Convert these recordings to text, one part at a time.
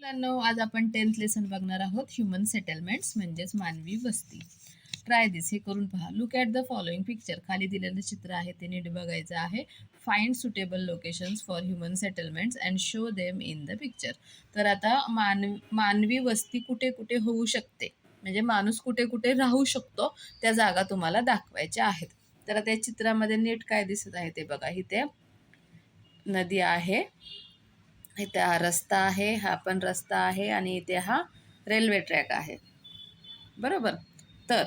मुलांनो, आज आपण 10th लेसन बघणार आहोत. ह्युमन सेटलमेंट्स म्हणजेच मानवी वस्ती. ट्राय दिस, हे करून पहा. Look at the following picture. खाली दिलेलं चित्र आहे ते नीट बघायचं आहे. Find suitable locations for human settlements and show them in the picture. तर आता मानवी वस्ती कुठे कुठे होऊ शकते, म्हणजे माणूस कुठे कुठे राहू शकतो, त्या जागा तुम्हाला दाखवायच्या आहेत. तर आता या चित्रामध्ये नीट काय दिसत आहे ते बघा. इथे नदी आहे, इथे हा रस्ता आहे, हा पण रस्ता आहे, आणि इथे हा रेल्वे ट्रॅक आहे, बरोबर. तर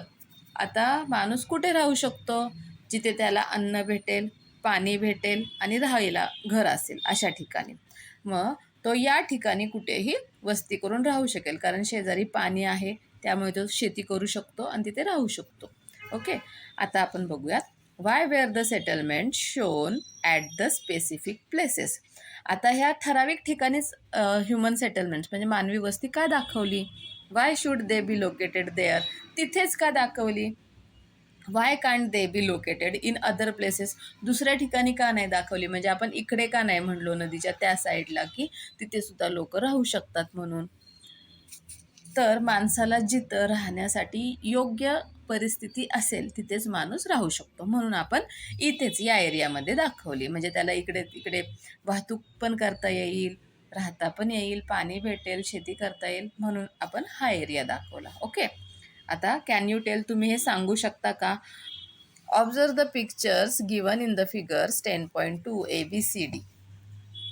आता माणूस कुठे राहू शकतो? जिथे त्याला अन्न भेटेल, पाणी भेटेल आणि राहायला घर असेल अशा ठिकाणी. मग तो या ठिकाणी कुठेही वस्ती करून राहू शकेल, कारण शेजारी पाणी आहे, त्यामुळे तो शेती करू शकतो आणि तिथे राहू शकतो. ओके, आता आपण बघूयात. Why were the settlement shown at the specific places. आता ह्या ठराविक ठिकाणीच ह्युमन सेटलमेंट्स म्हणजे मानवी वस्ती का दाखवली? Why should they be located there? तिथेच का दाखवली? Why can't they be located in other places? दुसऱ्या ठिकाणी का नाही दाखवली? म्हणजे आपण इकडे का नाही म्हणलो नदीच्या त्या साईडला, की तिथे सुद्धा लोक राहू शकतात म्हणून. तर माणसाला जिथं राहण्यासाठी योग्य परिस्थिती असेल तिथेच माणूस राहू शकतो, म्हणून आपण इथेच या एरियामध्ये दाखवली. म्हणजे त्याला इकडे तिकडे वाहतूक पण करता येईल, राहता पण येईल, पाणी भेटेल, शेती करता येईल, म्हणून आपण हा एरिया दाखवला. ओके, आता कॅन यू टेल, तुम्ही हे सांगू शकता का? Observe the pictures given in the figures 10.2 ABCD.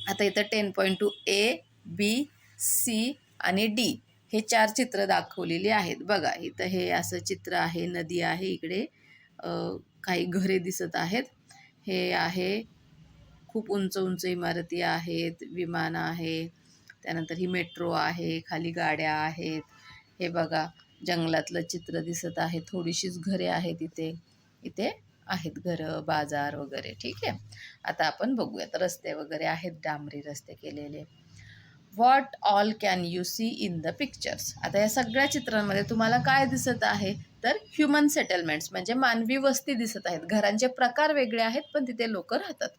आता इथं 10.2 ABC आणि D हे 4 चित्र दाखवलेली आहेत. बघा, इथं हे असं चित्र आहे, नदी आहे, इकडे काही घरे दिसत आहेत, हे आहे खूप उंच उंच इमारती आहेत, विमान आहे, त्यानंतर ही मेट्रो आहे, खाली गाड्या आहेत. हे बघा, जंगलातलं चित्र दिसत आहे, थोडीशीच घरे आहेत इथे. इथे आहेत घरं, बाजार वगैरे. ठीक आहे, आता आपण बघूयात. रस्ते वगैरे आहेत, डांबरी रस्ते केलेले. What all can you see in the pictures. आता या सगळ्या चित्रांमध्ये तुम्हाला काय दिसत आहे? तर ह्युमन सेटलमेंट्स म्हणजे मानवी वस्ती दिसत आहेत. घरांचे प्रकार वेगळे आहेत, पण तिथे लोक राहतात.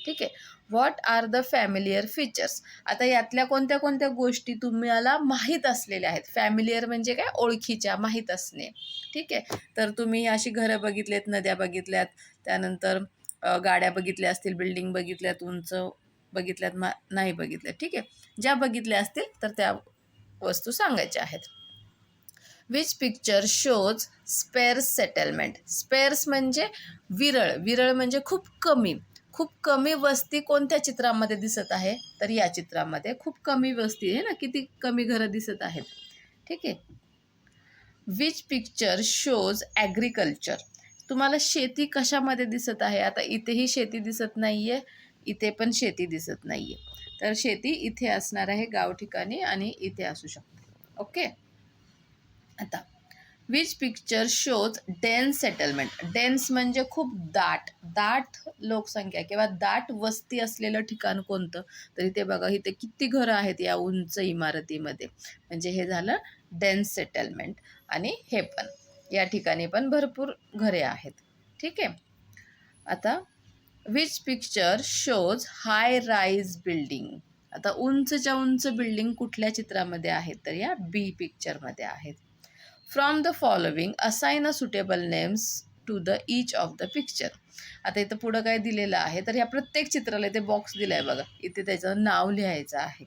ठीक आहे. What are the familiar features. आता यातल्या कोणत्या कोणत्या गोष्टी तुम्हाला माहीत असलेल्या आहेत? फॅमिलियर म्हणजे काय? ओळखीच्या, माहीत असणे. ठीक आहे, तर तुम्ही अशी घरं बघितलेत, नद्या बघितल्यात, त्यानंतर गाड्या बघितल्या असतील, बिल्डिंग बघितल्यात, उंच बघितल्यात, नाही बघितल्यात. ठीक आहे, ज्या बघितल्या असतील तर त्या वस्तू सांगायच्या आहेत. Which picture shows spares settlement. Spares म्हणजे विरळ, विरळ म्हणजे खूप कमी. खूप कमी वस्ती कोणत्या चित्रामध्ये दिसत आहे? तर या चित्रामध्ये खूप कमी वस्ती आहे ना, किती कमी घरं दिसत आहेत. ठीक आहे. Which picture shows agriculture. तुम्हाला शेती कशामध्ये दिसत आहे? आता इथेही शेती दिसत नाही आहे, इथे पण शेती दिसत नाही आहे. तर शेती इथे असणार आहे गाव ठिकाणी, आणि इथे असू शकते. ओके, आता which picture shows dense settlement. Dense म्हणजे खूप दाट, दाट लोकसंख्या किंवा दाट वस्ती असलेलं ठिकाण कोणतं? तर इथे बघा, इथे किती घरं आहेत या उंच इमारतीमध्ये, म्हणजे हे झालं डेन्स सेटलमेंट. आणि हे पण या ठिकाणी पण भरपूर घरे आहेत. ठीक आहे, आता which picture shows high rise building. आता उंचच्या उंच बिल्डिंग कुठल्या चित्रामध्ये आहेत? तर या बी पिक्चरमध्ये आहेत. From the following assign a suitable names to the each of the picture. आता इथं पुढं काय दिलेलं आहे? तर ह्या प्रत्येक चित्राला इथे बॉक्स दिला आहे बघा, इथे त्याचं नाव लिहायचं आहे.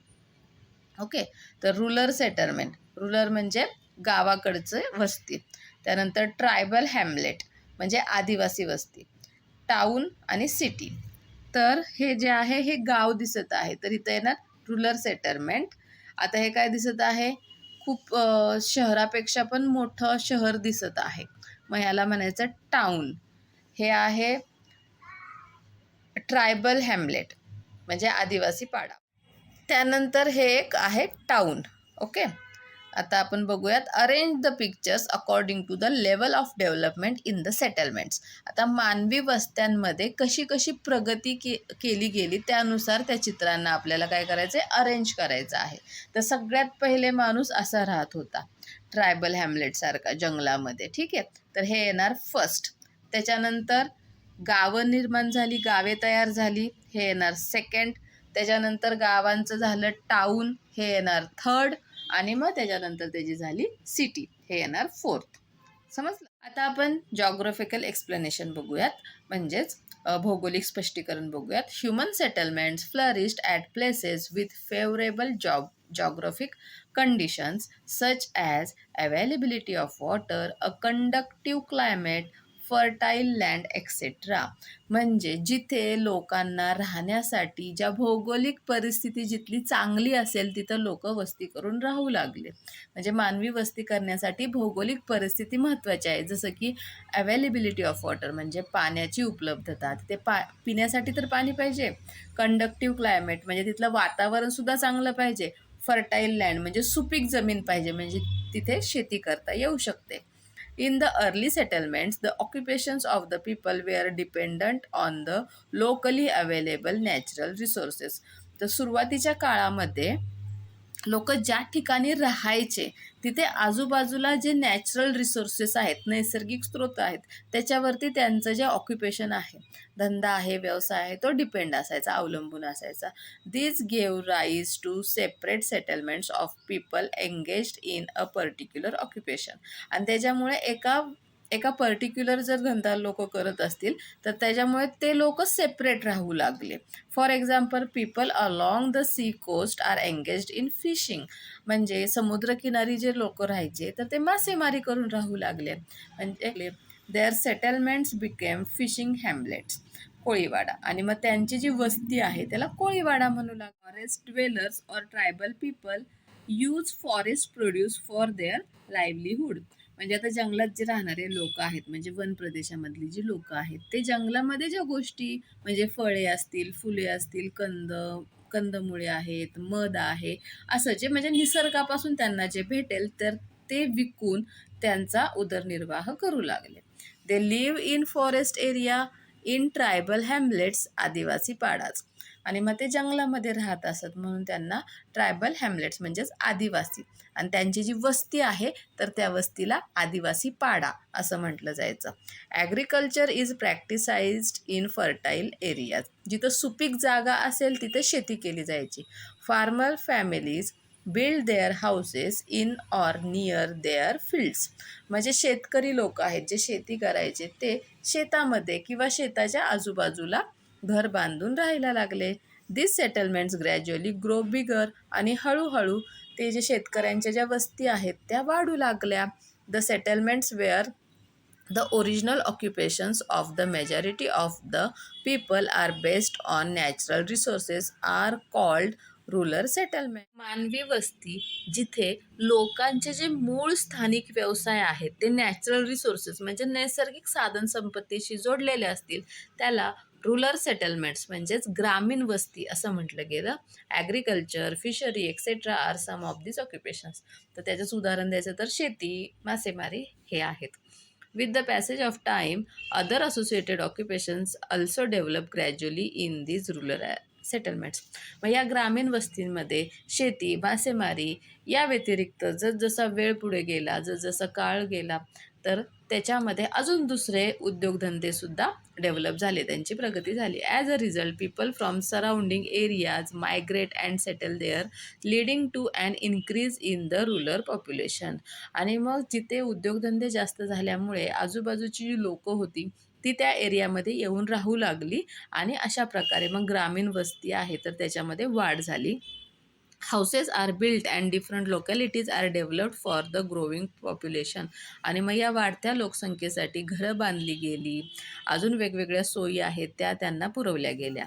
ओके, तर रुरल सेटलमेंट, रुरल म्हणजे गावाकडचं वस्ती. त्यानंतर ट्रायबल हॅमलेट म्हणजे आदिवासी वस्ती. टाऊन आणि सिटी. तर हे जे आहे हे गाव दिसत आहे, तर इथं येणार रुरल सेटलमेंट. आता हे काय दिसत आहे? खूप शहरापेक्षा पण मोठं शहर दिसत आहे, मग ह्याला म्हणायचं टाऊन. हे आहे ट्रायबल हॅमलेट म्हणजे आदिवासी पाडा. त्यानंतर हे एक आहे टाऊन. ओके, आता आपण बघूयात. Arrange the pictures according to the level of development in the settlements. आता मानवी वस्त्यांमध्ये कशी कशी प्रगती केली गेली त्यानुसार त्या चित्रांना आपल्याला काय करायचं आहे? अरेंज करायचं आहे. तर सगळ्यात पहिले माणूस असा राहत होता, ट्रायबल हॅमलेटसारखा जंगलामध्ये. ठीक आहे, तर हे येणार फर्स्ट. त्याच्यानंतर गावं निर्माण झाली, गावे तयार झाली, हे येणार सेकंड. त्याच्यानंतर गावांचं झालं टाऊन, हे येणार थर्ड, आणि मग त्याच्यानंतर त्याची झाली सिटी, हे येणार फोर्थ. समजलं. आता आपण जॉग्राफिकल एक्सप्लेनेशन बघूयात, म्हणजेच भौगोलिक स्पष्टीकरण बघूयात. Human settlements flourished at places with favourable geographic conditions such as availability of water, a conductive climate, fertile land etcetera. म्हणजे जिथे लोकांना राहण्यासाठी ज्या भौगोलिक परिस्थिती जिथली चांगली असेल तिथं लोक वस्ती करून राहू लागले. म्हणजे मानवी वस्ती करण्यासाठी भौगोलिक परिस्थिती महत्त्वाची आहे. जसं की अवेलेबिलिटी ऑफ वॉटर म्हणजे पाण्याची उपलब्धता, तिथे पिण्यासाठी तर पाणी पाहिजे. कंडक्टिव्ह क्लायमेट म्हणजे तिथलं वातावरणसुद्धा चांगलं पाहिजे. फर्टाईल लँड म्हणजे सुपीक जमीन पाहिजे, म्हणजे तिथे शेती करता येऊ शकते. In the early settlements, the occupations of the people were dependent on the locally available natural resources. तर सुरुवातीच्या काळामध्ये लोक ज्या ठिकाणी राहायचे तिथे आजूबाजूला जे नॅचरल रिसोर्सेस आहेत, नैसर्गिक स्रोत आहेत, त्याच्यावरती त्यांचं जे ऑक्युपेशन आहे, धंदा आहे, व्यवसाय आहे, तो डिपेंड असायचा, अवलंबून असायचा. This gave rise to separate settlements of people engaged in a particular occupation. आणि त्याच्यामुळे एका एका पर्टिक्युलर जर धंदा लोक करत असतील तर त्याच्यामुळे ते लोक सेपरेट राहू लागले. For example, people along the sea coast are engaged in fishing. म्हणजे समुद्रकिनारी जे लोक राहायचे तर ते मासेमारी करून राहू लागले. म्हणजे their settlements became fishing hamlets, कोळीवाडा. आणि मग त्यांची जी वस्ती आहे त्याला कोळीवाडा म्हणू लागले. फॉरेस्ट ड्वेलर्स और tribal people use forest produce for their livelihood. म्हणजे आता जंगलात जे राहणारे लोक आहेत, म्हणजे वन प्रदेशामधली जी लोक आहेत, ते जंगलामध्ये ज्या गोष्टी म्हणजे फळे असतील, फुले असतील, कंदमुळे आहेत, मध आहे, असं जे म्हणजे निसर्गापासून त्यांना जे भेटेल तर ते विकून त्यांचा उदरनिर्वाह करू लागले. They live in forest area in tribal hamlets, आदिवासी पाडाच. आणि मग ते जंगलामध्ये राहत असत म्हणून त्यांना ट्रायबल हॅमलेट्स म्हणजेच आदिवासी, आणि त्यांची जी वस्ती आहे तर त्या वस्तीला आदिवासी पाडा असं म्हटलं जायचं. Agriculture is practised in fertile areas. जिथं सुपीक जागा असेल तिथे शेती केली जायची. Farmer families build their houses in or near their fields. म्हणजे शेतकरी लोक आहेत जे शेती करायचे ते शेतामध्ये किंवा शेताच्या आजूबाजूला घर बांधून राहायला लागले. दिस सेटलमेंट्स ग्रॅज्युअली ग्रो बिगर. आणि हळूहळू ते जे शेतकऱ्यांच्या ज्या वस्ती आहेत त्या वाढू लागल्या. The settlements where the original occupations of the majority of the people are based on natural resources are called rural settlement. मानवी वस्ती जिथे लोकांचे जे मूळ स्थानिक व्यवसाय आहेत ते नॅचरल रिसोर्सेस म्हणजे नैसर्गिक साधन संपत्तीशी जोडलेले असतील त्याला रूरल सेटलमेंट्स म्हणजेच ग्रामीण वस्ती असं म्हटलं गेलं. Agriculture, fishery etcetera are some of this occupations. तर त्याचंच उदाहरण द्यायचं तर शेती, मासेमारी हे आहेत. With the passage of time other associated occupations also develop gradually in these rural settlements. मग या ग्रामीण वस्तींमध्ये शेती, मासेमारी या व्यतिरिक्त जसजसा वेळ पुढे गेला, जसजसा काळ गेला तर त्याच्यामध्ये अजून दुसरे उद्योगधंदेसुद्धा डेव्हलप झाले, त्यांची प्रगती झाली. As a result people from surrounding areas migrate and settle there leading to and increase in the rural population. आणि मग जिथे उद्योगधंदे जास्त झाल्यामुळे आजूबाजूची जी लोकं होती ती त्या एरियामध्ये येऊन राहू लागली आणि अशा प्रकारे मग ग्रामीण वस्ती आहे तर त्याच्यामध्ये वाढ झाली. Houses are built and different localities are developed for the growing population. आणि मग या वाढत्या लोकसंख्येसाठी घरं बांधली गेली, अजून वेगवेगळ्या सोयी आहेत त्या त्यांना पुरवल्या गेल्या.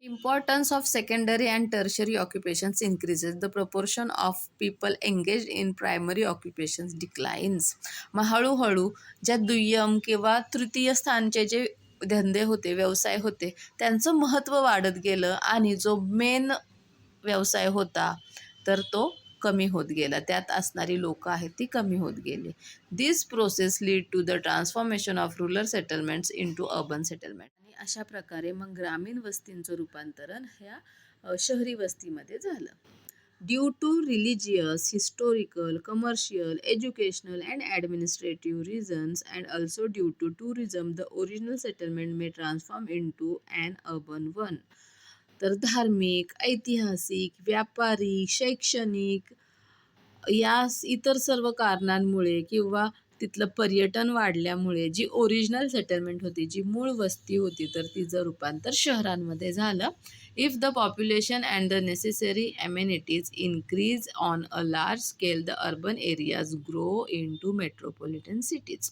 Importance of secondary and tertiary occupations increases. The proportion of people engaged in primary occupations declines. मग हळूहळू ज्या दुय्यम किंवा तृतीय स्थानचे जे धंदे होते, व्यवसाय होते, त्यांचं महत्त्व वाढत गेलं आणि जो मेन व्यवसाय होता तर तो कमी होत गेला. त्यात असणारी लोकं आहेत ती कमी होत गेली. This process lead to the transformation of rural settlements into urban settlement. आणि अशा प्रकारे मग ग्रामीण वस्तींचं रूपांतरण ह्या शहरी वस्तीमध्ये झालं. Due to religious, historical, commercial, educational and administrative reasons and also due to tourism the original settlement may transform in to an urban one. तर धार्मिक, ऐतिहासिक, व्यापारी, शैक्षणिक या इतर सर्व कारणांमुळे किंवा तिथलं पर्यटन वाढल्यामुळे जी ओरिजिनल सेटलमेंट होती, जी मूळ वस्ती होती, तर तिचं रूपांतर शहरांमध्ये झालं. If the population and the necessary amenities increase on a large scale, the urban areas grow in to metropolitan cities.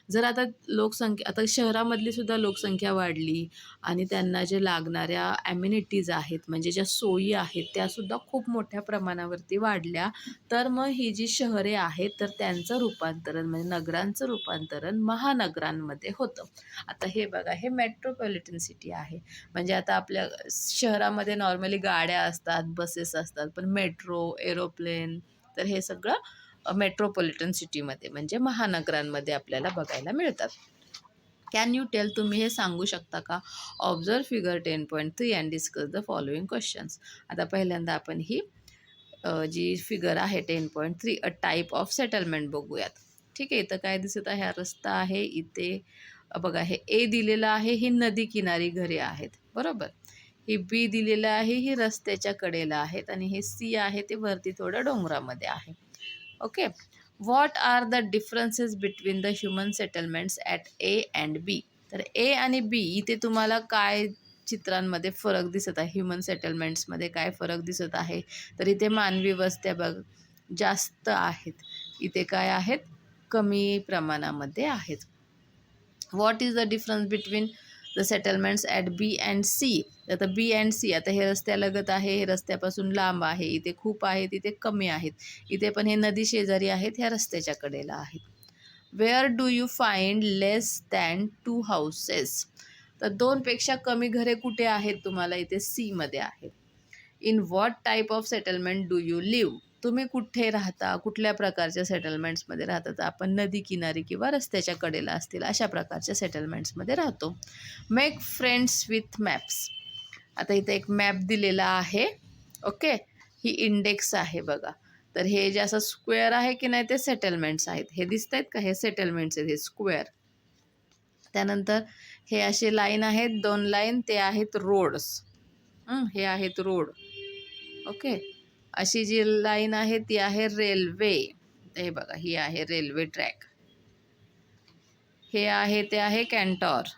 जर आता लोकसंख्या, आता शहरामधली सुद्धा लोकसंख्या वाढली आणि त्यांना जे लागणाऱ्या ॲम्युनिटीज आहेत, म्हणजे ज्या सोयी आहेत, त्यासुद्धा खूप मोठ्या प्रमाणावरती वाढल्या, तर मग ही जी शहरे आहेत, तर त्यांचं रूपांतरण म्हणजे नगरांचं रूपांतरण महानगरांमध्ये होतं. आता हे बघा, हे मेट्रोपॉलिटन सिटी आहे. म्हणजे आता आपल्या शहरामध्ये नॉर्मली गाड्या असतात, बसेस असतात, पण मेट्रो, एरोप्लेन, तर हे सगळं मेट्रोपॉलिटन सिटीमध्ये म्हणजे महानगरांमध्ये आपल्याला बघायला मिळतात. कॅन यू टेल, तुम्ही हे सांगू शकता का? Observe figure 10.3 and discuss the following questions. आता पहिल्यांदा आपण ही जी फिगर आहे 10.3, अ टाईप ऑफ सेटलमेंट बघूयात. ठीक आहे, इथं काय दिसत आहे? हा रस्ता आहे. इथे बघा, हे ए दिलेलं आहे, ही नदी किनारी घरे आहेत, बरोबर. ही बी दिलेलं आहे, ही रस्त्याच्या कडेला आहेत, आणि हे सी आहे ते वरती थोडं डोंगरामध्ये आहे. Okay. What are the differences between the human settlements at A and B. तर ए आणि बी इथे तुम्हाला काय चित्रांमध्ये फरक दिसत आहे? ह्युमन सेटलमेंट्समध्ये काय फरक दिसत आहे? तर इथे मानवी वस्त्या बघ जास्त आहेत, इथे काय आहेत? कमी प्रमाणामध्ये आहेत. What is the difference between the settlements at B and C. आता बी अँड सी, आता हे रस्त्यालगत आहे, हे रस्त्यापासून लांब आहे, इथे खूप आहेत, इथे कमी आहेत. इथे पण हे नदी शेजारी आहेत, ह्या रस्त्याच्या कडेला आहेत. Where do you find less than 2 houses. तर 2 पेक्षा कमी घरे कुठे आहेत तुम्हाला? इथे सी मध्ये आहेत. In what type of settlement do you live. तुम्ही कुठे राहता, कुठल्या प्रकारच्या सेटलमेंट्समध्ये राहता? तर आपण नदी किनारी किंवा रस्त्याच्या कडेला असतील अशा प्रकारच्या सेटलमेंट्समध्ये राहतो. Make friends with maps. आता इथे एक मॅप दिलेला आहे. ओके, ही इंडेक्स आहे बघा. तर हे जे असं स्क्वेअर आहे की नाही, ते सेटलमेंट्स आहेत. हे दिसत आहेत का? हे सेटलमेंट्स आहेत, हे स्क्वेअर. त्यानंतर हे असे लाईन आहेत, 2 लाईन, ते आहेत रोड्स. हे आहेत रोड. ओके, अशी जी लाईन आहे ती आहे रेल्वे. हे बघा, ही आहे रेल्वे ट्रॅक. हे आहे ते आहे कॅन्टॉर.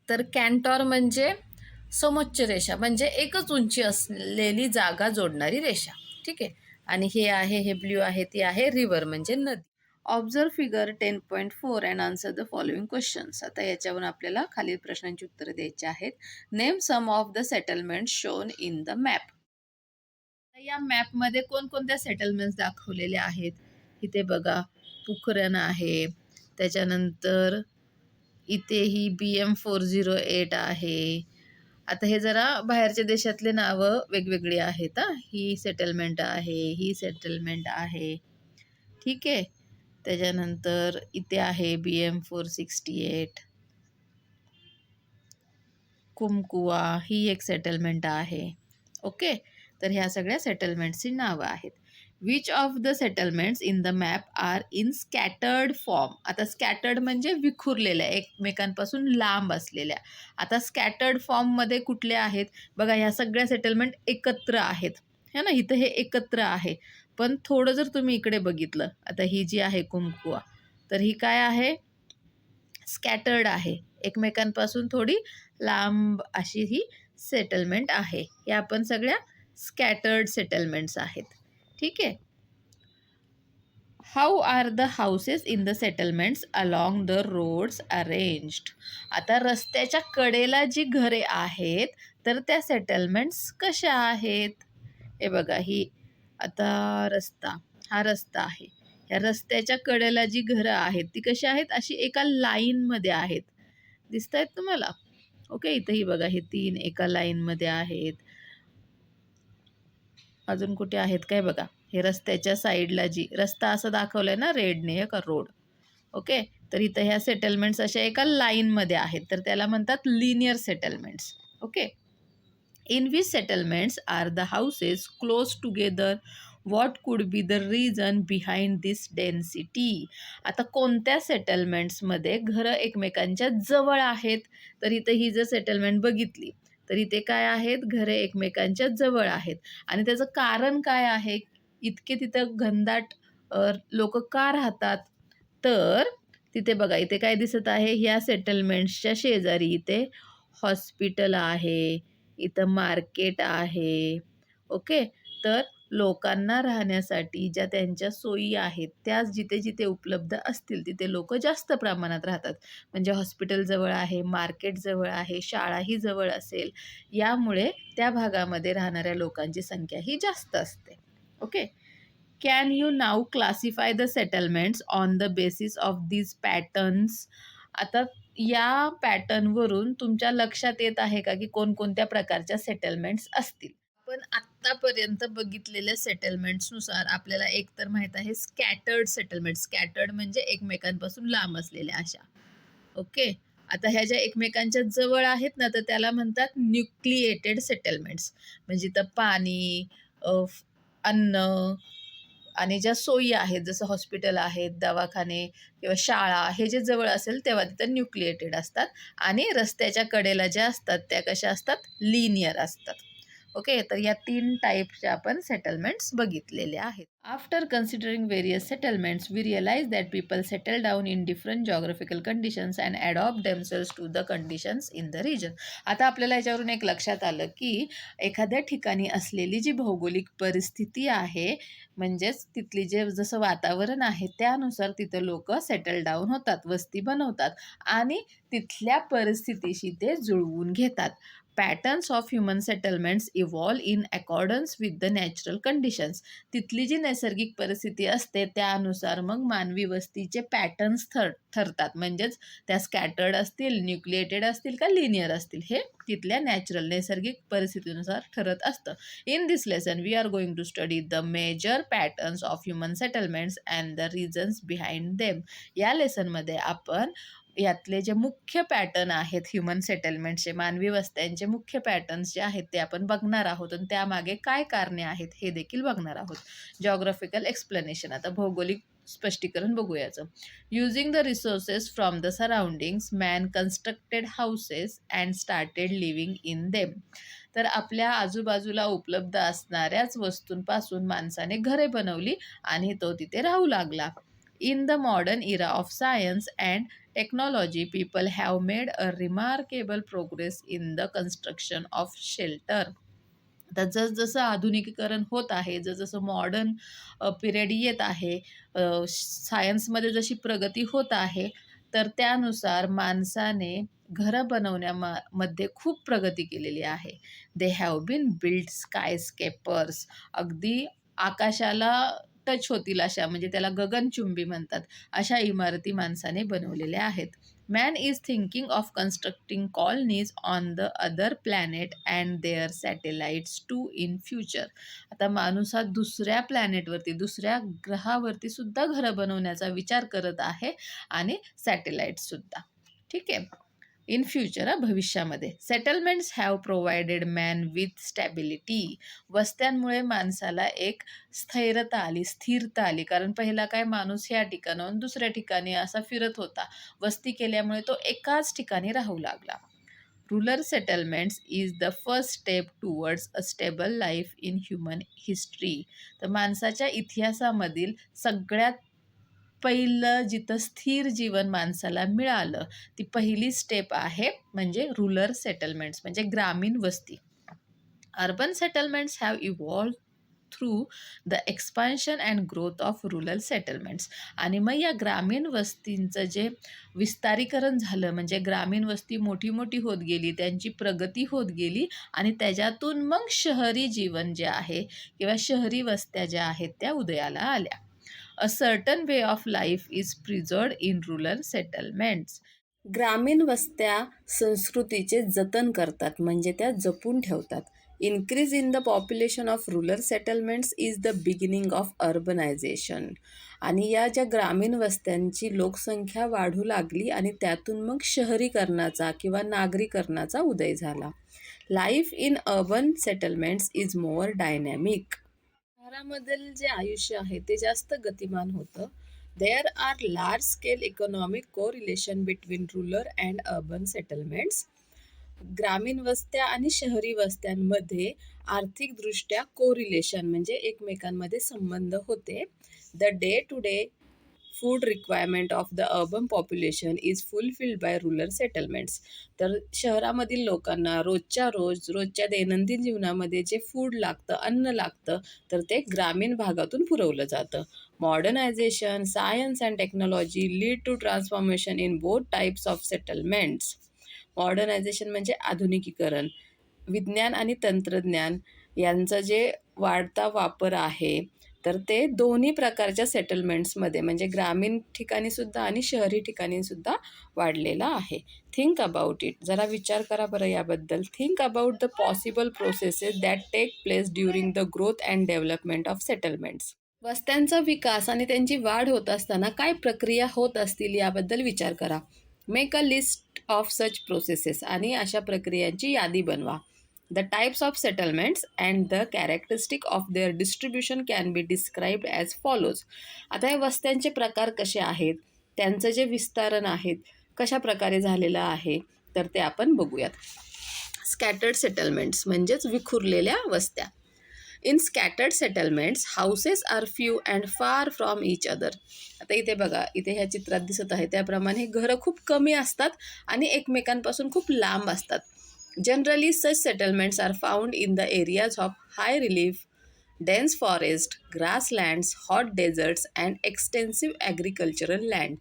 तर कॅन्टॉर म्हणजे समोच्च रेषा, म्हणजे एकच उंची असलेली जागा जोडणारी रेषा. ठीक आहे. आणि हे आहे, हे ब्ल्यू आहे, ती आहे रिव्हर म्हणजे नदी. Observe figure 10.4 and answer the following questions. आता याच्यावरून आपल्याला खालील प्रश्नांची उत्तरं द्यायची आहेत. Name some of the settlement shown in the map. या मॅपमध्ये कोणकोणत्या सेटलमेंट्स दाखवलेल्या आहेत? इथे बघा, पुखरण आहे, त्याच्यानंतर इथे ही BM408 आहे. आता हे जरा बाहेरच्या देशातले नावं वेगवेगळी आहेत. ही सेटलमेंट आहे, ही सेटलमेंट आहे. ठीक आहे. त्याच्यानंतर इथे आहे BM468. कुमकुआ ही एक सेटलमेंट आहे. ओके, तर ह्या सगळ्या सेटलमेंट्सची नावं आहेत. Which of the settlements in the map are in scattered form. आता स्कॅटर्ड म्हणजे विखुरलेल्या, एकमेकांपासून लांब असलेल्या. आता स्कॅटर्ड फॉर्ममध्ये कुठल्या आहेत? बघा, ह्या सगळ्या सेटलमेंट एकत्र आहेत, है ना. इथं हे एकत्र आहे, पण थोडं जर तुम्ही इकडे बघितलं, आता ही जी आहे कुमकुआ, तर ही काय आहे? स्कॅटर्ड आहे, एकमेकांपासून थोडी लांब अशी ही सेटलमेंट आहे. या आपण सगळ्या स्कॅटर्ड सेटलमेंट्स आहेत. ठीक आहे. How are the houses in the settlements along the roads arranged. आता रस्त्याच्या कडेला जी घरे आहेत, तर त्या सेटलमेंट्स कशा आहेत? हे बघा, ही आता हा रस्ता आहे. ह्या रस्त्याच्या कडेला जी घरं आहेत ती कशी आहेत? अशी एका लाईनमध्ये आहेत. दिसत आहेत तुम्हाला? ओके, इथंही बघा, हे 3 एका लाईनमध्ये आहेत. अजून कुठे आहेत काय? बघा, हे रस्त्याच्या साईडला जी रस्ता असं दाखवलाय ना रेडने, का रोड. ओके, तर इथं ह्या सेटलमेंट्स अशा एका लाईनमध्ये आहेत, तर त्याला म्हणतात linear settlements. Okay. In which settlements are the houses close together. What could be the reason behind this density. आता कोणत्या सेटलमेंट्समध्ये घरं एकमेकांच्या जवळ आहेत? तर इथं ही जर सेटलमेंट बघितली, तर इथे काय आहेत, घरे एकमेकांच्या जवळ आहेत आणि त्याचं कारण काय आहे? इतके तिथं घनदाट लोकं का राहतात? तर तिथे बघा, इथे काय दिसत आहे, ह्या सेटलमेंट्सच्या शेजारी इथे हॉस्पिटल आहे, इथं मार्केट आहे. ओके. तर लोकांना राहण्यासाठी ज्या त्यांच्या सोयी आहेत, त्याच जिथे-जिथे उपलब्ध असतील, तिथे लोकं जास्त प्रमाणात राहतात. म्हणजे हॉस्पिटल जवळ आहे, मार्केट जवळ आहे, शाळाही जवळ असेल, यामुळे त्या भागामध्ये राहणाऱ्या लोकांची संख्या ही जास्त असते. Okay. Can you now classify the settlements on the basis of these patterns? आता या पॅटर्नवरून तुमच्या लक्षात येत आहे का, की कोणकोणत्या प्रकारच्या सेटलमेंट्स असतील? आपण आत्तापर्यंत बघितलेल्या सेटलमेंट्सनुसार आपल्याला एक तर माहीत आहे स्कॅटर्ड सेटलमेंट. स्कॅटर्ड म्हणजे एकमेकांपासून लांब असलेल्या अशा. ओके. आता ह्या ज्या एकमेकांच्या जवळ आहेत ना, तर त्याला म्हणतात न्यूक्लिएटेड सेटलमेंट्स. म्हणजे इथं पाणी, अन्न आणि ज्या सोयी आहेत, जसं हॉस्पिटल आहेत, दवाखाने किंवा शाळा, हे जे जवळ असेल तेव्हा तिथं न्यूक्लिएटेड असतात आणि रस्त्याच्या कडेला ज्या असतात त्या कशा असतात? लिनियर असतात. ओके. तर या 3 टाइपच्या आपण सेटलमेंट्स बघितलेल्या आहेत. After considering various settlements, we realize that people settle down in different geographical conditions and adopt themselves to the conditions in the region. आता आपल्याला याच्यावरून एक लक्षात आलं, की एखाद्या ठिकाणी असलेली जी भौगोलिक परिस्थिती आहे, म्हणजेच तिथली जे जसं वातावरण आहे, त्यानुसार तिथं लोकं सेटल डाऊन होतात, वस्ती बनवतात आणि तिथल्या परिस्थितीशी ते जुळवून घेतात. Patterns of human settlements evolve in accordance with the natural conditions. तिथली जी नैसर्गिक परिस्थिती असते त्यानुसार मग मानवी वस्तीचे पॅटर्न्स ठरतात. म्हणजेच त्या स्कॅटर्ड असतील, न्यूक्लिएटेड असतील का लिनियर असतील, हे तिथल्या नैसर्गिक परिस्थितीनुसार ठरत असतं. In this lesson we are going to study the major patterns of human settlements and the reasons behind them. या लेसनमध्ये आपण यातले जे मुख्य पॅटर्न आहेत ह्युमन सेटलमेंटचे, मानवी वस्त्यांचे मुख्य पॅटर्न्स जे आहेत ते आपण बघणार आहोत आणि त्यामागे काय कारणे आहेत हे देखील बघणार आहोत. Geographical explanation. आता भौगोलिक स्पष्टीकरण बघूयाचं. Using the resources from the surroundings, man constructed houses and started living in them. तर आपल्या आजूबाजूला उपलब्ध असणाऱ्याच वस्तूंपासून माणसाने घरे बनवली आणि तो तिथे राहू लागला. In the modern era of science and technology, people have made a remarkable progress in the construction of shelter. आता जसजसं आधुनिकीकरण होत आहे, जसजसं मॉडर्न पिरियड येत आहे, सायन्समध्ये जशी प्रगती होत आहे, तर त्यानुसार माणसाने घरं मध्ये खूप प्रगती केलेली आहे. They have been build skyscrapers. अगदी आकाशाला टच होतील अशा, म्हणजे त्याला गगनचुंबी म्हणतात, अशा इमारती माणसाने बनवलेल्या आहेत. Man is thinking of constructing colonies on the other planet and their satellites too in future. आता माणूस हा दुसऱ्या प्लॅनेटवरती, दुसऱ्या ग्रहावरती सुद्धा घरं बनवण्याचा विचार करत आहे आणि सॅटेलाइट्ससुद्धा. ठीक आहे. इन फ्युचर, भविष्यामध्ये. Settlements have provided man with stability. वस्त्यांमुळे माणसाला एक स्थैर्यता आली, स्थिरता आली. कारण पहिला काय, माणूस ह्या ठिकाणाहून दुसऱ्या ठिकाणी असा फिरत होता. वस्ती केल्यामुळे तो एकाच ठिकाणी राहू लागला. Rural settlements is the first step towards a stable life in human history. तर माणसाच्या इतिहासामधील सगळ्यात पहिलं जिथं स्थिर जीवन माणसाला मिळालं, ती पहिली स्टेप आहे म्हणजे रुरल सेटलमेंट्स, म्हणजे ग्रामीण वस्ती. Urban settlements have evolved through the expansion and growth of rural settlements. आणि मग या ग्रामीण वस्तींचं जे विस्तारीकरण झालं, म्हणजे ग्रामीण वस्ती मोठी मोठी होत गेली, त्यांची प्रगती होत गेली आणि त्याच्यातून मग शहरी जीवन जे आहे किंवा शहरी वस्त्या ज्या आहेत त्या उदयाला आल्या. A certain way of life is preserved in rural settlements. ग्रामीण वस्त्या संस्कृतीचे जतन करतात, म्हणजे त्या जपून ठेवतात. Increase in the population of rural settlements is the beginning of urbanisation. आणि या ज्या ग्रामीण वस्त्यांची लोकसंख्या वाढू लागली आणि त्यातून मग शहरीकरणाचा किंवा नागरीकरणाचा उदय झाला. Life in urban settlements is more dynamic. शहरामधील जे आयुष्य आहे ते जास्त गतिमान होतं. There are large scale economic correlation between rural and urban settlements. ग्रामीण वस्त्या आणि शहरी वस्त्यांमध्ये आर्थिकदृष्ट्या कोरिलेशन म्हणजे एकमेकांमध्ये संबंध होते. The day to day food requirement of the urban population is fulfilled by rural settlements. तर शहरामधील लोकांना रोजच्या दैनंदिन जीवनामध्ये जे फूड लागतं, अन्न लागतं, तर ते ग्रामीण भागातून पुरवलं जातं. Modernization, science and technology lead to transformation in both types of settlements. Modernization म्हणजे आधुनिकीकरण. विज्ञान आणि तंत्रज्ञान यांचा जे वाढता वापर आहे, तर ते दोन्ही प्रकारच्या सेटलमेंट्समध्ये म्हणजे ग्रामीण ठिकाणीसुद्धा आणि शहरी ठिकाणीसुद्धा वाढलेला आहे. Think about it. जरा विचार करा बरं याबद्दल. Think about the possible processes that take place during the growth and development of settlements. वस्त्यांचा विकास आणि त्यांची वाढ होत असताना काय प्रक्रिया होत असतील याबद्दल विचार करा. Make a list of such processes आणि अशा प्रक्रियांची यादी बनवा. The types of settlements and the characteristic of their distribution can be described as follows. आता हे वस्त्यांचे प्रकार कसे आहेत, त्यांचं जे विस्तारण आहेत, कशा प्रकारे झालेलं आहे, तर ते आपण बघूयात. स्कॅटर्ड सेटलमेंट्स म्हणजेच विखुरलेल्या वस्त्या. In scattered settlements houses are few and far from each other. आता इथे बघा, इथे ह्या चित्रात दिसत आहे त्याप्रमाणे घरं खूप कमी असतात आणि एकमेकांपासून खूप लांब असतात. Generally such settlements are found in the areas of high relief, dense forest, grasslands, hot deserts and extensive agricultural land.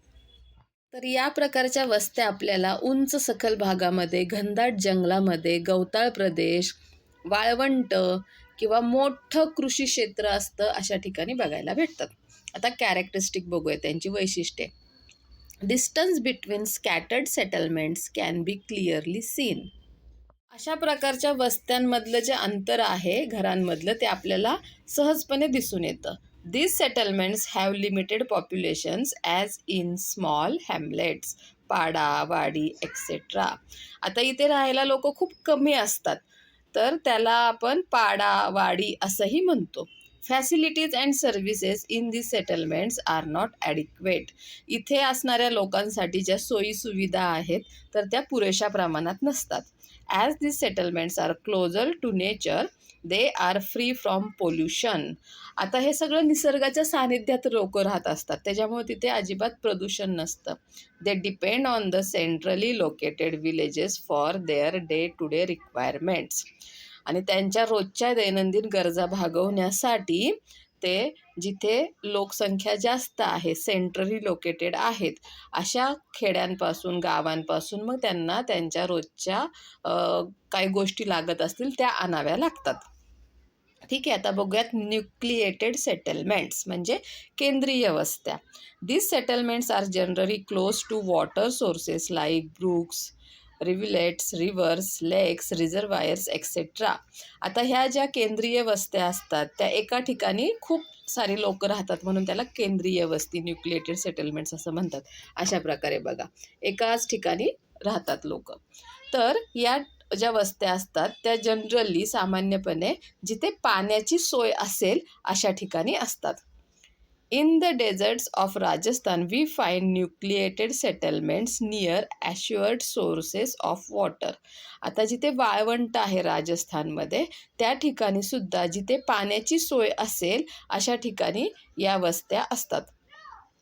तर या प्रकारच्या वस्त्या आपल्याला उंच सखल भागामध्ये, घनदाट जंगलामध्ये, गवताळ प्रदेश, वाळवंट किंवा मोठं कृषी क्षेत्र असतं अशा ठिकाणी बघायला भेटतात. आता कॅरेक्टरिस्टिक बघूया, त्यांची वैशिष्ट्ये. Distance between scattered settlements can be clearly seen. अशा प्रकारच्या वस्त्यांमधलं जे अंतर आहे घरांमधलं ते आपल्याला सहजपणे दिसून येतं. These settlements have limited populations as in small hamlets, पाडा, वाडी, एक्सेट्रा. आता इथे राहायला लोक खूप कमी असतात, तर त्याला आपण पाडा, वाडी असंही म्हणतो. Facilities and services in this settlements are not adequate. इथे असणाऱ्या लोकांसाठी ज्या सोयीसुविधा आहेत, तर त्या पुरेशा प्रमाणात नसतात. As this settlements are closer to nature, they are free from pollution. आता हे सगळं निसर्गाच्या सानिध्यात लोक राहत असतात, त्याच्यामुळे तिथे अजिबात प्रदूषण नसतं. They depend on the centrally located villages for their day to day requirements. आणि त्यांच्या रोजच्या दैनंदिन गरजा भागवण्यासाठी ते जिथे लोकसंख्या जास्त आहे, सेंट्रली लोकेटेड आहेत, अशा खेड्यांपासून, गावांपासून मग त्यांना त्यांच्या रोजच्या काही गोष्टी लागत असतील त्या आणाव्या लागतात. ठीक आहे, आता बघूयात न्यूक्लिएटेड सेटलमेंट्स म्हणजे केंद्रीय वस्त्या. This settlements are generally close to water sources like brooks, rivulets, rivers, lakes, reservoirs etcetera. आता ह्या ज्या केंद्रीय वस्त्या असतात त्या एका ठिकाणी खूप सारी लोक राहतात म्हणून त्याला केंद्रीय वस्ती, न्यूक्लिएटेड सेटलमेंट्स असं म्हणतात. अशा प्रकारे बघा, एकाच ठिकाणी राहतात लोक. तर या ज्या वस्त्या असतात त्या जनरली सामान्यपणे जिथे पाण्याची सोय असेल अशा ठिकाणी असतात. In the deserts of Rajasthan we find nucleated settlements near assured sources of water. आता जिथे वाळवंट आहे राजस्थानमध्ये, त्या ठिकाणी सुद्धा जिथे पाण्याची सोय असेल अशा ठिकाणी या वस्त्या असतात.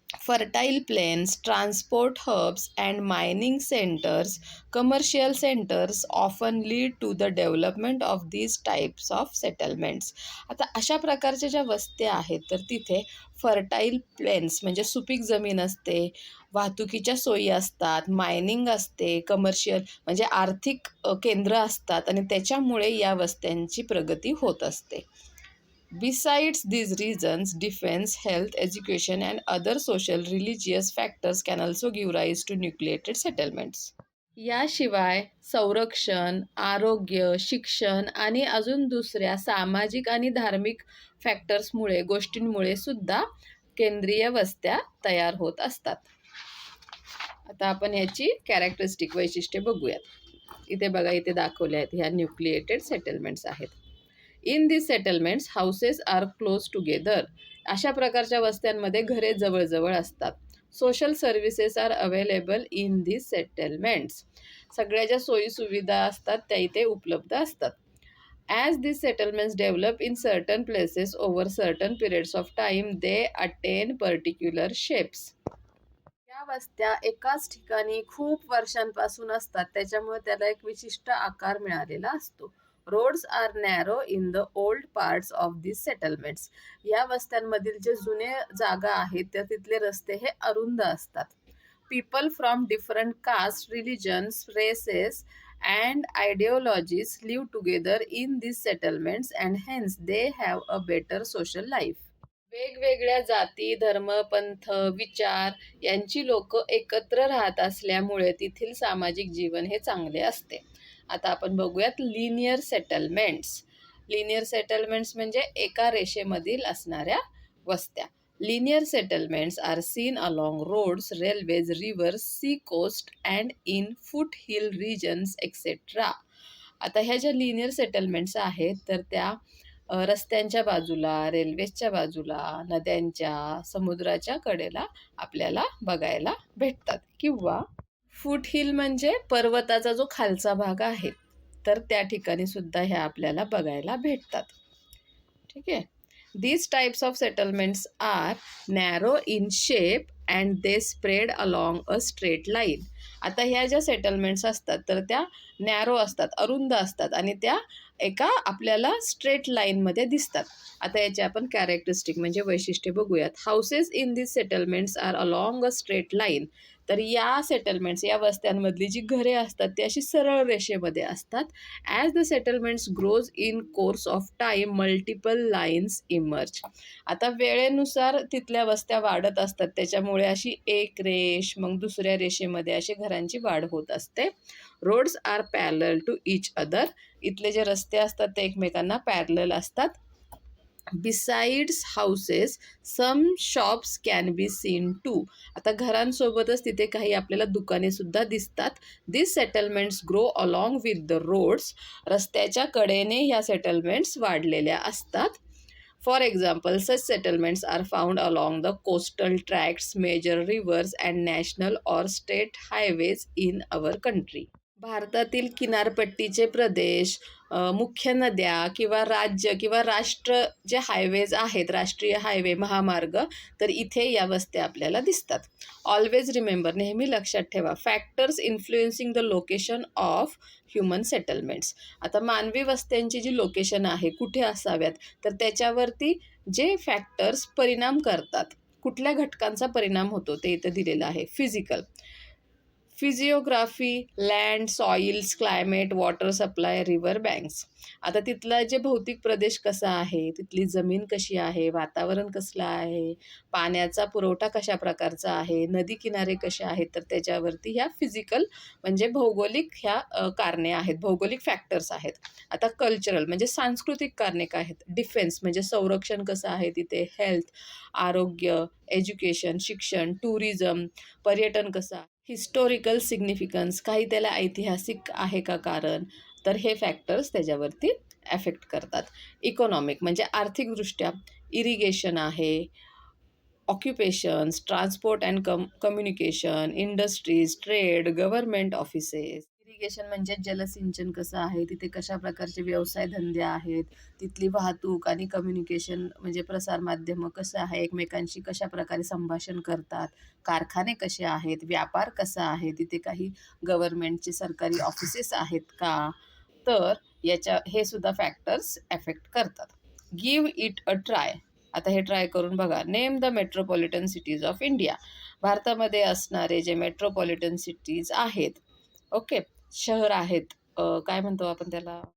fertile plains, transport hubs, and mining centers, commercial centers often lead to the development of these types of settlements. आता अशा प्रकारच्या ज्या वस्त्या आहेत तर तिथे फर्टाईल प्लेन्स म्हणजे सुपीक जमीन असते, वाहतुकीच्या सोयी असतात, मायनिंग असते, कमर्शियल म्हणजे आर्थिक केंद्र असतात आणि त्याच्यामुळे या वस्त्यांची प्रगती होत असते. Besides these reasons, defense, health, education, and other social religious factors can also give rise to nucleated settlements. याशिवाय संरक्षण, आरोग्य, शिक्षण आणि अजून दुसऱ्या सामाजिक आणि धार्मिक फॅक्टर्समुळे, गोष्टींमुळे सुद्धा केंद्रीय वस्त्या तयार होत असतात. आता आपण याची कॅरेक्टरिस्टिक वैशिष्ट्ये बघूयात. इथे बघा, इथे दाखवले आहेत, ह्या न्यूक्लिएटेड सेटलमेंट्स आहेत. In this settlements houses are close together. अशा प्रकारच्या वस्त्यांमध्ये घरे जवळजवळ असतात. Social services are available in this settlements. सगळ्या ज्या सोयीसुविधा असतात त्या इथे उपलब्ध असतात. As these settlements develop in certain places over certain periods of time, they attain particular shapes. या वस्त्या एकाच ठिकाणी खूप वर्षांपासून असतात, त्याच्यामुळे त्याला एक विशिष्ट आकार मिळालेला असतो. Roads are narrow in the old parts of this settlements. या वस्त्यांमधील जे जुने जागा आहेत त्या तिथले रस्ते हे अरुंद असतात. People from different caste, religions, races and ideologies live together in this settlements and hence they have a better social life. वेगवेगळ्या जाती, धर्म, पंथ, विचार यांची लोक एकत्र राहत असल्यामुळे तेथील सामाजिक जीवन हे चांगले असते. आता आपण बघूयात लिनियर सेटलमेंट्स. लिनियर सेटलमेंट्स म्हणजे एका रेषेमधील असणाऱ्या वस्त्या. Linear settlements are seen along roads, railways, rivers, sea coast and in foot hill regions etcetera. आता ह्या ज्या लिनियर सेटलमेंट्स आहेत तर त्या रस्त्यांच्या बाजूला, रेल्वेच्या बाजूला, नद्यांच्या, समुद्राच्या कडेला आपल्याला बघायला भेटतात. किंवा फूट हिल म्हणजे पर्वताचा जो खालचा भाग आहे तर त्या ठिकाणी सुद्धा ह्या आपल्याला बघायला भेटतात. ठीक आहे. These types of settlements are narrow in shape and they spread along a straight line. आता ह्या ज्या सेटलमेंट्स असतात तर त्या नॅरो असतात, अरुंद असतात आणि त्या एका आपल्याला स्ट्रेट लाईनमध्ये दिसतात. आता याचे आपण कॅरेक्टरिस्टिक म्हणजे वैशिष्ट्ये बघूयात. Houses in this settlements are along a straight line. तर या सेटलमेंट्स, या वस्त्यांमधली जी घरे असतात ती अशी सरळ रेषेमध्ये असतात. As the settlements grows in course of time, multiple lines emerge. आता वेळेनुसार तिथल्या वस्त्या वाढत असतात, त्याच्यामुळे अशी एक रेष, मग दुसऱ्या रेषेमध्ये अशी घरांची वाढ होत असते. Roads are parallel to each other. इथले जे रस्ते असतात ते एकमेकांना पॅरलल असतात. Besides houses some shops can be seen too. आता घरांसोबतच तिथे काही आपल्याला दुकाने सुद्धा दिसतात. This settlements grow along with the roads. रस्त्याच्या कडेने ह्या सेटलमेंट्स वाढलेल्या असतात. For example, such settlements are found along the coastal tracts, major rivers and national or state highways in our country. भारतातील किनारपट्टीचे प्रदेश, मुख्य नद्या किंवा राज्य किंवा राष्ट्र जे हायवेज आहेत, राष्ट्रीय हायवे, महामार्ग, तर इथे या वस्त्या आपल्याला दिसतात. ऑलवेज रिमेंबर, नेहमी लक्षात ठेवा, factors influencing the location of human settlements. आता मानवी वस्त्यांची जी लोकेशन आहे, कुठे असाव्यात, तर त्याच्यावरती जे फॅक्टर्स परिणाम करतात, कुठल्या घटकांचा परिणाम होतो ते इथं दिलेलं आहे. Physiography, land, soils, climate, water supply, river banks. आता तिथला जे भौतिक प्रदेश कसा आहे, तिथली जमीन कशी आहे, वातावरण कसलं आहे, पाण्याचा पुरवठा कशा प्रकारचा आहे, नदी किनारे कसे आहेत, तर त्याच्यावरती ह्या फिजिकल म्हणजे भौगोलिक ह्या कारणे आहेत, भौगोलिक फॅक्टर्स आहेत. आता कल्चरल म्हणजे सांस्कृतिक कारणे काय आहेत. डिफेन्स म्हणजे संरक्षण कसं आहे तिथे, हेल्थ, आरोग्य, एज्युकेशन, शिक्षण, टुरिझम, पर्यटन कसं आहे, हिस्टोरिकल सिग्निफिकन्स, काही त्याला ऐतिहासिक आहे का कारण, तर हे फॅक्टर्स त्याच्यावरती ॲफेक्ट करतात. इकॉनॉमिक म्हणजे आर्थिकदृष्ट्या, इरिगेशन आहे, occupations, transport and communication, industries, trade, government offices. Irrigation म्हणजे जलसिंचन कसं आहे, तिथे कशा प्रकारचे व्यवसाय धंदे आहेत, तिथली वाहतूक आणि कम्युनिकेशन म्हणजे प्रसारमाध्यमं कसं आहे, एकमेकांशी कशा प्रकारे संभाषण करतात, कारखाने कसे आहेत, व्यापार कसा आहे, तिथे काही गव्हर्नमेंटचे सरकारी ऑफिसेस आहेत का, तर हे सुद्धा फॅक्टर्स ॲफेक्ट करतात. Give it a try. आता हे ट्राय करून बघा. Name the metropolitan cities of India. भारतामध्ये असणारे जे मेट्रोपॉलिटन सिटीज आहेत, ओके, शहर आहेत, काय म्हणतो आपण त्याला,